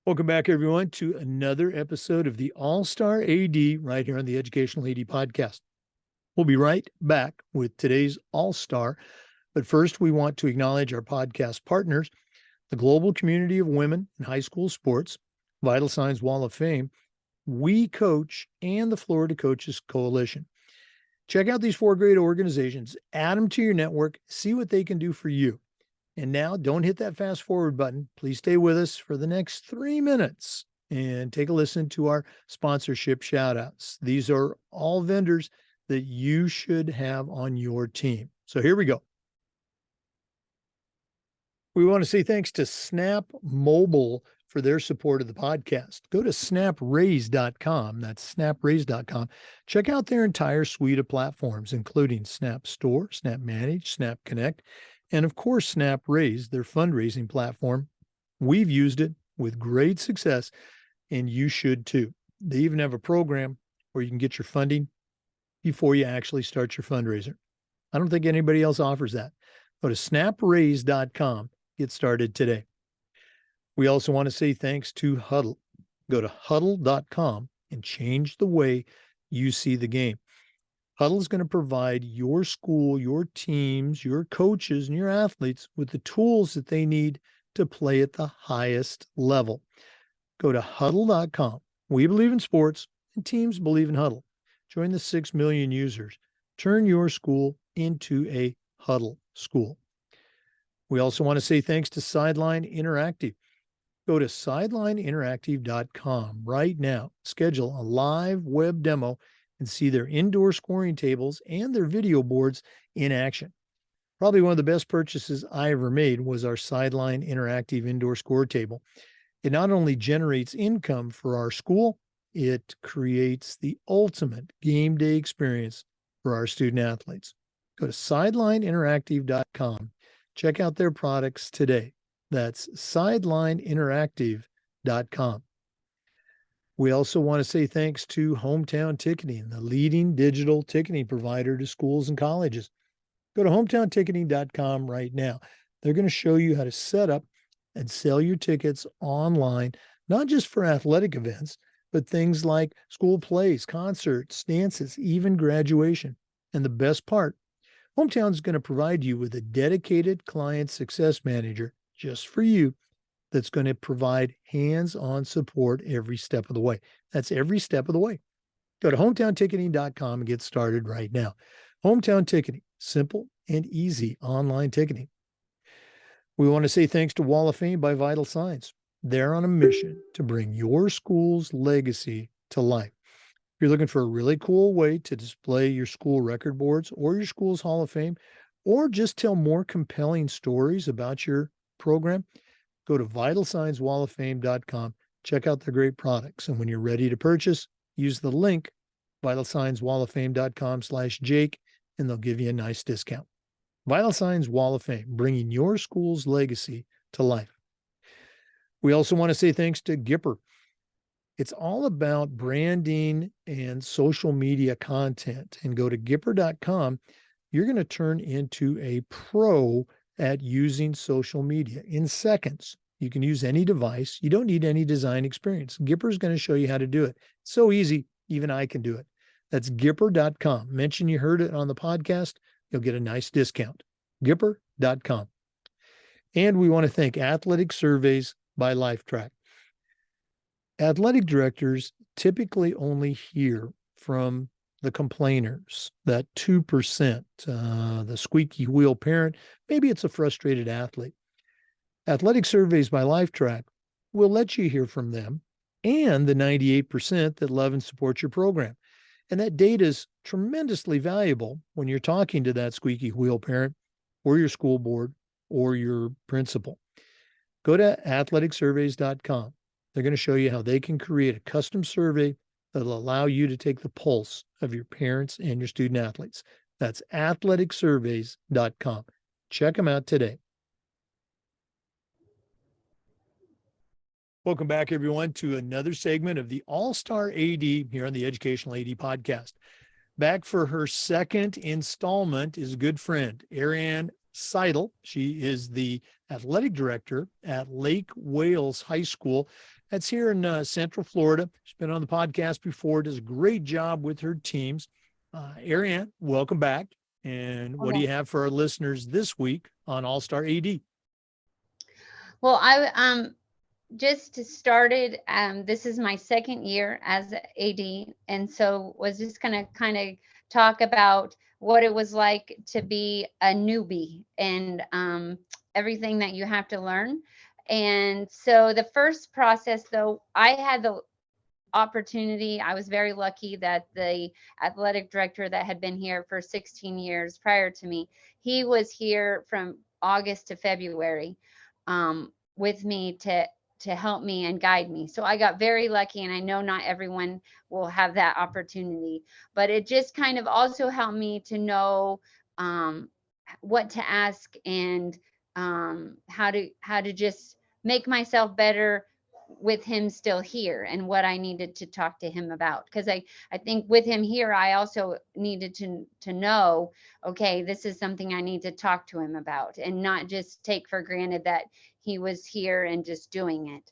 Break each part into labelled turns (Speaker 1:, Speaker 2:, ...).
Speaker 1: Welcome back, everyone, to another episode of the All-Star AD right here on the Educational AD Podcast. We'll be right back with today's All-Star. But first, we want to acknowledge our podcast partners, the global community of women in high school sports, Vital Signs Wall of Fame, We Coach, and the Florida Coaches Coalition. Check out these four great organizations, add them to your network, see what they can do for you. And now don't hit that fast forward button. Please stay with us for the next 3 minutes and take a listen to our sponsorship shout outs. These are all vendors that you should have on your team. So here we go. We want to say thanks to Snap Mobile for their support of the podcast. Go to snapraise.com. That's snapraise.com. Check out their entire suite of platforms, including Snap Store, Snap Manage, Snap Connect, and of course, Snap Raise, their fundraising platform. We've used it with great success, and you should too. They even have a program where you can get your funding before you actually start your fundraiser. I don't think anybody else offers that. Go to snapraise.com. Get started today. We also want to say thanks to Huddle. Go to huddle.com and change the way you see the game. Huddle is going to provide your school, your teams, your coaches, and your athletes with the tools that they need to play at the highest level. Go to huddle.com. We believe in sports, and teams believe in Huddle. Join the 6 million users. Turn your school into a Huddle school. We also want to say thanks to Sideline Interactive. Go to sidelineinteractive.com right now. Schedule a live web demo and see their indoor scoring tables and their video boards in action. Probably one of the best purchases I ever made was our Sideline Interactive indoor score table. It not only generates income for our school, it creates the ultimate game day experience for our student athletes. Go to sidelineinteractive.com. Check out their products today. That's sidelineinteractive.com. We also want to say thanks to Hometown Ticketing, the leading digital ticketing provider to schools and colleges. Go to hometownticketing.com right now. They're going to show you how to set up and sell your tickets online, not just for athletic events, but things like school plays, concerts, dances, even graduation. And the best part, Hometown is going to provide you with a dedicated client success manager just for you that's going to provide hands-on support every step of the way. That's every step of the way. Go to hometownticketing.com and get started right now. Hometown Ticketing, simple and easy online ticketing. We want to say thanks to Wall of Fame by Vital Signs. They're on a mission to bring your school's legacy to life. If you're looking for a really cool way to display your school record boards or your school's Hall of Fame, or just tell more compelling stories about your program, go to vitalsignswalloffame.com, check out their great products. And when you're ready to purchase, use the link vitalsignswalloffame.com/Jake, and they'll give you a nice discount. Vital Signs Wall of Fame, bringing your school's legacy to life. We also want to say thanks to Gipper. It's all about branding and social media content. And go to Gipper.com. You're going to turn into a pro at using social media in seconds. You can use any device. You don't need any design experience. Gipper is going to show you how to do it. It's so easy, even I can do it. That's Gipper.com. Mention you heard it on the podcast, you'll get a nice discount. Gipper.com. And we want to thank Athletic Surveys by LifeTrack. Athletic directors typically only hear from the complainers, that 2%, the squeaky wheel parent. Maybe it's a frustrated athlete. Athletic Surveys by LifeTrack will let you hear from them and the 98% that love and support your program. And that data is tremendously valuable when you're talking to that squeaky wheel parent or your school board or your principal. Go to athleticsurveys.com. They're going to show you how they can create a custom survey that'll allow you to take the pulse of your parents and your student athletes. That's athleticsurveys.com. Check them out today. Welcome back, everyone, to another segment of the All-Star AD here on the Educational AD Podcast. Back for her second installment is a good friend, Arianne Seidl. She is the athletic director at Lake Wales High School. That's here in Central Florida. She's been on the podcast before, does a great job with her teams. Arianne, welcome back. And what do you have for our listeners this week on All Star AD?
Speaker 2: Well, I just started. This is my second year as AD, and so was just gonna kind of talk about what it was like to be a newbie and everything that you have to learn. And so the first process, though, I had the opportunity. I was very lucky that the athletic director that had been here for 16 years prior to me, he was here from August to February with me to help me and guide me. So I got very lucky, and I know not everyone will have that opportunity, but it just kind of also helped me to know um, what to ask and how to just make myself better with him still here and what I needed to talk to him about. Because I think with him here, I also needed to know, okay, this is something I need to talk to him about and not just take for granted that he was here and just doing it.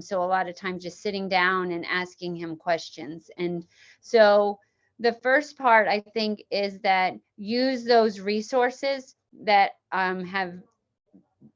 Speaker 2: So a lot of times just sitting down and asking him questions. And so the first part I think is that use those resources that have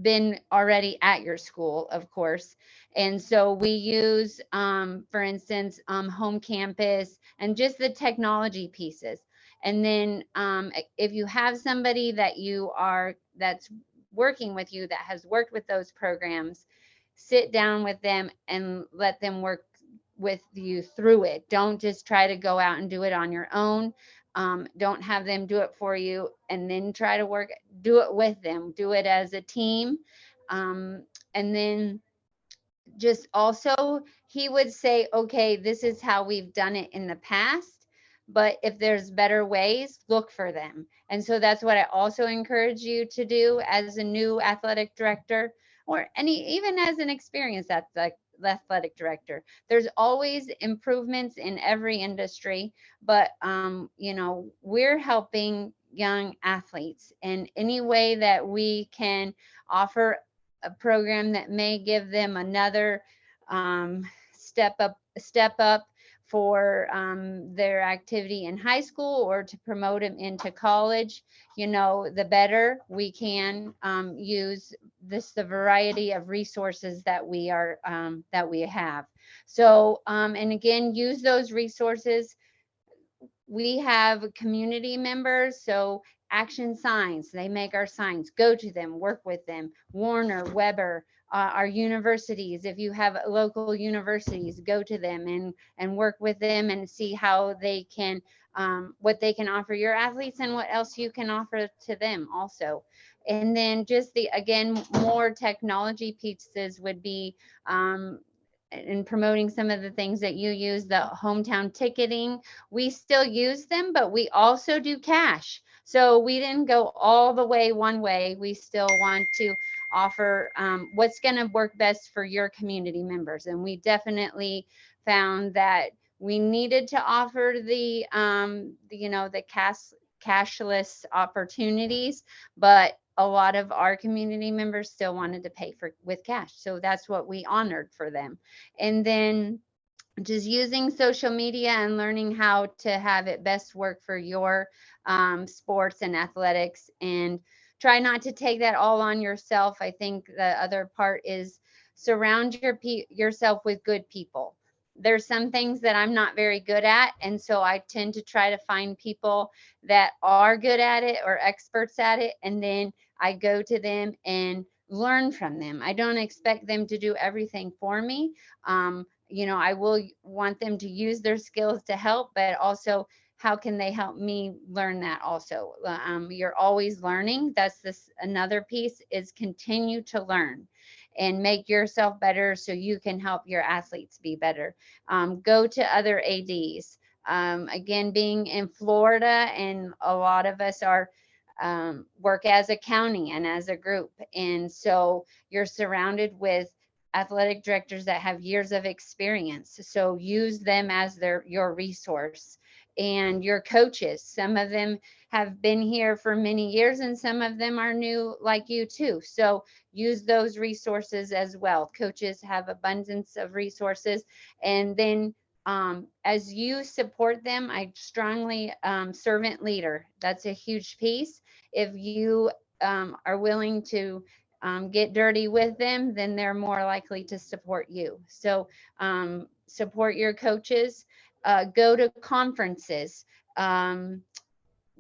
Speaker 2: been already at your school, of course. And so we use, for instance, home campus and just the technology pieces. And then if you have somebody that's working with you that has worked with those programs, sit down with them and let them work with you through it. Don't just try to go out and do it on your own. Don't have them do it for you and then try to do it with them. Do it as a team. Um, and then just also, he would say, okay, this is how we've done it in the past, but if there's better ways, look for them. And so that's what I also encourage you to do as a new athletic director, or even as an experienced athletic director. There's always improvements in every industry, but we're helping young athletes in any way that we can offer a program that may give them another step up for their activity in high school, or to promote them into college. The better we can use the variety of resources that we have. So and again, use those resources. We have community members, so Action Signs, they make our signs. Go to them, work with them. Warner, Weber, our universities, if you have local universities, go to them and work with them and see how they can, what they can offer your athletes and what else you can offer to them also. And then just again, more technology pieces would be in promoting some of the things that you use, the hometown ticketing. We still use them, but we also do cash. So we didn't go all the way one way. We still want to offer what's going to work best for your community members. And we definitely found that we needed to offer the cashless opportunities, but a lot of our community members still wanted to pay for with cash. So that's what we honored for them. And then just using social media and learning how to have it best work for your sports and athletics, and try not to take that all on yourself. I think the other part is surround yourself with good people. There's some things that I'm not very good at, and so I tend to try to find people that are good at it or experts at it, and then I go to them and learn from them. I don't expect them to do everything for me. I will want them to use their skills to help, but also how can they help me learn that also? You're always learning. That's another piece, is continue to learn and make yourself better so you can help your athletes be better. Go to other ADs. Again, being in Florida, and a lot of us are work as a county and as a group. And so you're surrounded with athletic directors that have years of experience. So use them as your resource. and your coaches. Some of them have been here for many years and some of them are new like you too. So use those resources as well. Coaches have abundance of resources. And then as you support them, I strongly, servant leader, that's a huge piece. If you are willing to get dirty with them, then they're more likely to support you. So support your coaches, go to conferences,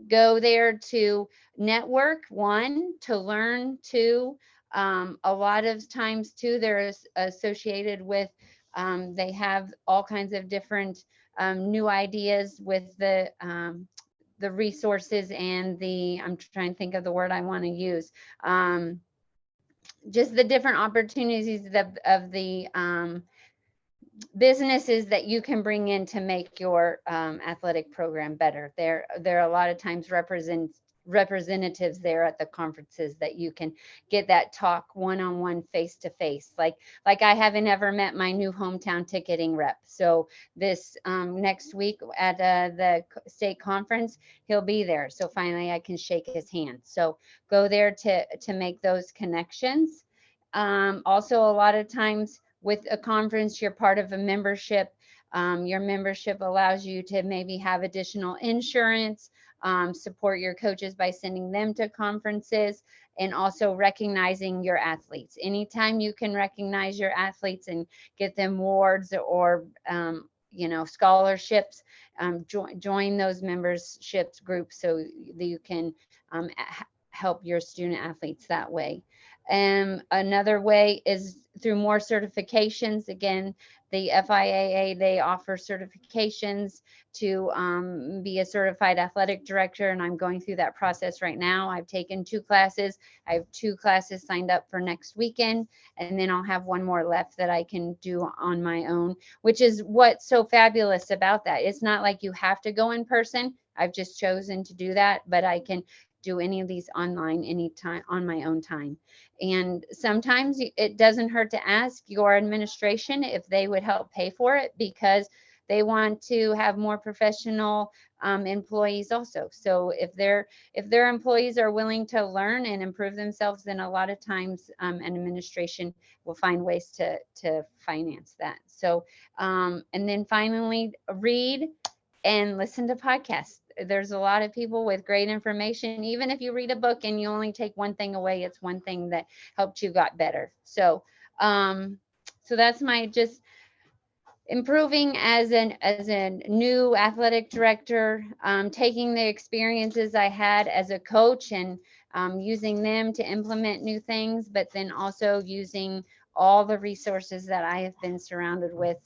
Speaker 2: go there to network, one, to learn, two, a lot of times too, they're associated with, they have all kinds of different new ideas with the resources and I'm trying to think of the word I want to use. Just the different opportunities of the businesses that you can bring in to make your athletic program better. There are a lot of times representatives there at the conferences that you can get that talk one-on-one, face-to-face. Like I haven't ever met my new hometown ticketing rep. So this next week at the state conference, he'll be there. So finally I can shake his hand. So go there to make those connections. Also, a lot of times with a conference, you're part of a membership. Your membership allows you to maybe have additional insurance, support your coaches by sending them to conferences, and also recognizing your athletes. Anytime you can recognize your athletes and get them awards or scholarships, join those memberships groups so that you can help your student athletes that way. Another way is through more certifications. Again, the FIAA, they offer certifications to be a certified athletic director, and I'm going through that process right now. I've taken 2 classes. I have 2 classes signed up for next weekend, and then I'll have 1 more left that I can do on my own, which is what's so fabulous about that. It's not like you have to go in person. I've just chosen to do that, but I can do any of these online anytime on my own time. And sometimes it doesn't hurt to ask your administration if they would help pay for it, because they want to have more professional employees also. So if their employees are willing to learn and improve themselves, then a lot of times an administration will find ways to finance that. So and then finally, read and listen to podcasts. There's a lot of people with great information. Even if you read a book and you only take one thing away, it's one thing that helped you got better. So so that's my just improving as a new athletic director, taking the experiences I had as a coach and using them to implement new things, but then also using all the resources that I have been surrounded with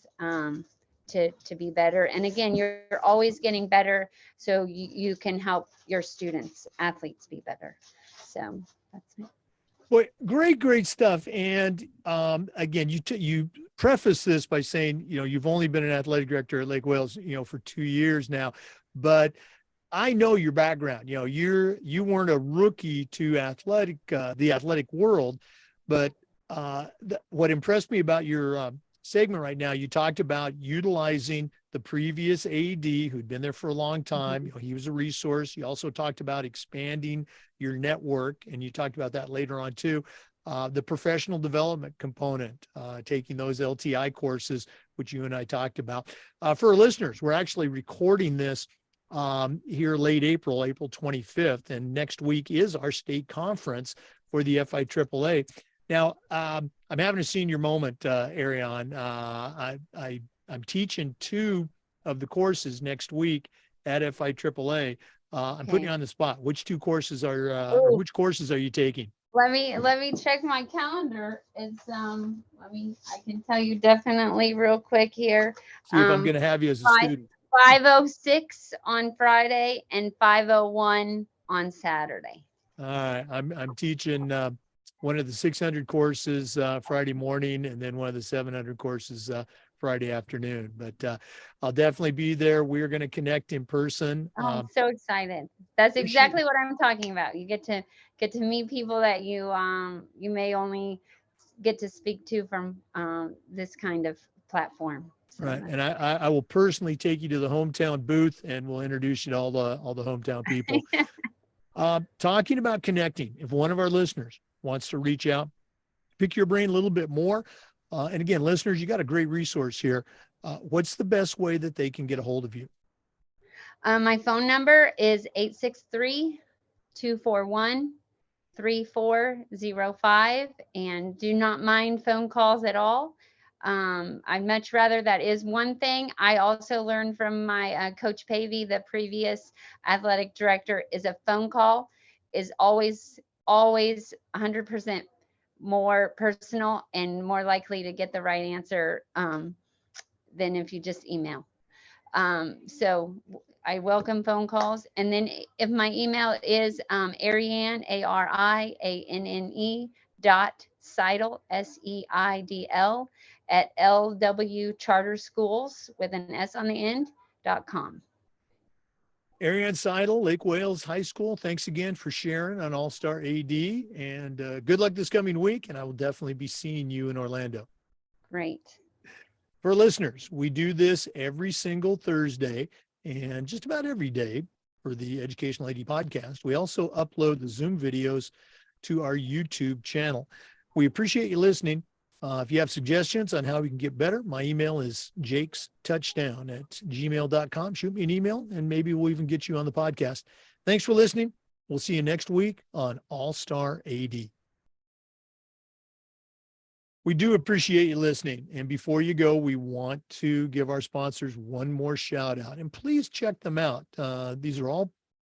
Speaker 2: to be better. And again, you're always getting better, so you can help your students, athletes, be better. So that's it.
Speaker 1: Boy, great stuff. And again, you preface this by saying, you've only been an athletic director at Lake Wales, for 2 years now, but I know your background. You weren't a rookie to the athletic world, but what impressed me about your segment right now, you talked about utilizing the previous AD who'd been there for a long time. He was a resource. You also talked about expanding your network, and you talked about that later on too. The professional development component, taking those LTI courses, which you and I talked about. For our listeners, we're actually recording this here late April 25th, and next week is our state conference for the FIAAA. Now, I'm having a senior moment, Arianne. I'm teaching 2 of the courses next week at FIAAA. I'm putting you on the spot. Which 2 courses or which courses are you taking?
Speaker 2: Let me check my calendar. It's I can tell you definitely real quick here.
Speaker 1: See if I'm going to have you as a student.
Speaker 2: 5:06 on Friday and 5:01 on Saturday.
Speaker 1: All right, I'm teaching one of the 600 courses Friday morning, and then one of the 700 courses Friday afternoon. But I'll definitely be there. We're going to connect in person.
Speaker 2: I'm so excited. That's exactly what I'm talking about. You get to meet people that you may only get to speak to from this kind of platform. So
Speaker 1: Right. And I will personally take you to the hometown booth and we'll introduce you to all the hometown people. Talking about connecting, if one of our listeners wants to reach out, pick your brain a little bit more. And again, listeners, you got a great resource here. What's the best way that they can get a hold of you?
Speaker 2: My phone number is 863-241-3405, and do not mind phone calls at all. I'd much rather, that is one thing I also learned from my Coach Pavey, the previous athletic director, is a phone call is always 100% more personal and more likely to get the right answer than if you just email. So I welcome phone calls. And then if my email is Arianne, ARIANNE .Seidl, SEIDL at LW Charter Schools with an S on the end .com.
Speaker 1: Arianne Seidl, Lake Wales High School, thanks again for sharing on All-Star AD, and good luck this coming week, and I will definitely be seeing you in Orlando.
Speaker 2: Great.
Speaker 1: For listeners, we do this every single Thursday and just about every day for the Educational AD podcast. We also upload the Zoom videos to our YouTube channel. We appreciate you listening. If you have suggestions on how we can get better, my email is jakestouchdown@gmail.com. Shoot me an email and maybe we'll even get you on the podcast. Thanks for listening. We'll see you next week on All-Star AD. We do appreciate you listening. And before you go, we want to give our sponsors one more shout out, and please check them out. These are all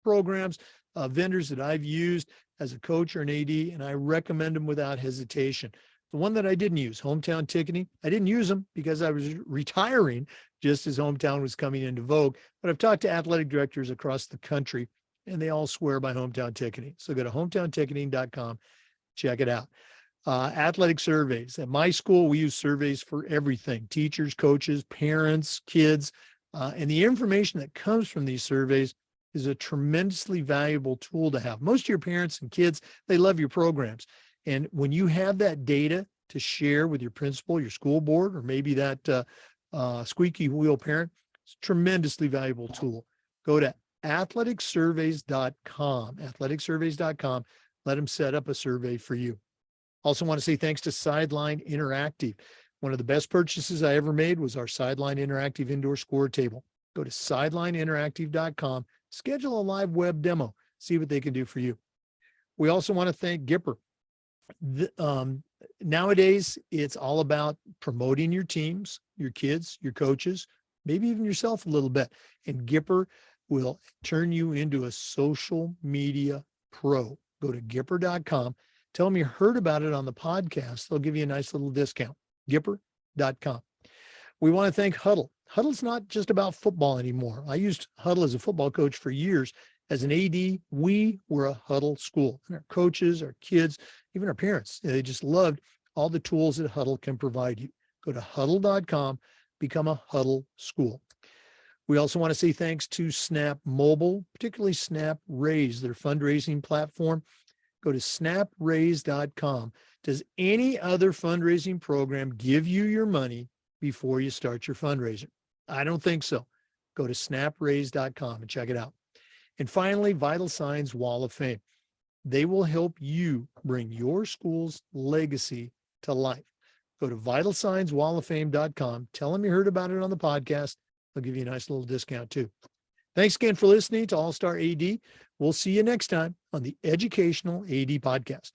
Speaker 1: programs, vendors that I've used as a coach or an AD, and I recommend them without hesitation. The one that I didn't use, Hometown Ticketing, I didn't use them because I was retiring just as Hometown was coming into vogue. But I've talked to athletic directors across the country, and they all swear by Hometown Ticketing. So go to hometownticketing.com, check it out. Athletic surveys. At my school, we use surveys for everything: teachers, coaches, parents, kids. And the information that comes from these surveys is a tremendously valuable tool to have. Most of your parents and kids, they love your programs. And when you have that data to share with your principal, your school board, or maybe that squeaky wheel parent, it's a tremendously valuable tool. Go to athleticsurveys.com, let them set up a survey for you. Also want to say thanks to Sideline Interactive. One of the best purchases I ever made was our Sideline Interactive indoor score table. Go to sidelineinteractive.com, schedule a live web demo, see what they can do for you. We also want to thank Gipper. Nowadays, it's all about promoting your teams, your kids, your coaches, maybe even yourself a little bit. And Gipper will turn you into a social media pro. Go to Gipper.com. Tell them you heard about it on the podcast. They'll give you a nice little discount. Gipper.com. We want to thank Huddle. Huddle's not just about football anymore. I used Huddle as a football coach for years. As an AD, we were a Huddle school. And our coaches, our kids, even our parents, they just loved all the tools that Huddle can provide you. Go to Huddle.com, become a Huddle school. We also want to say thanks to Snap Mobile, particularly Snap Raise, their fundraising platform. Go to snapraise.com. Does any other fundraising program give you your money before you start your fundraiser? I don't think so. Go to snapraise.com and check it out. And finally, Vital Signs Wall of Fame. They will help you bring your school's legacy to life. Go to vitalsignswalloffame.com. Tell them you heard about it on the podcast. They'll give you a nice little discount too. Thanks again for listening to All-Star AD. We'll see you next time on the Educational AD Podcast.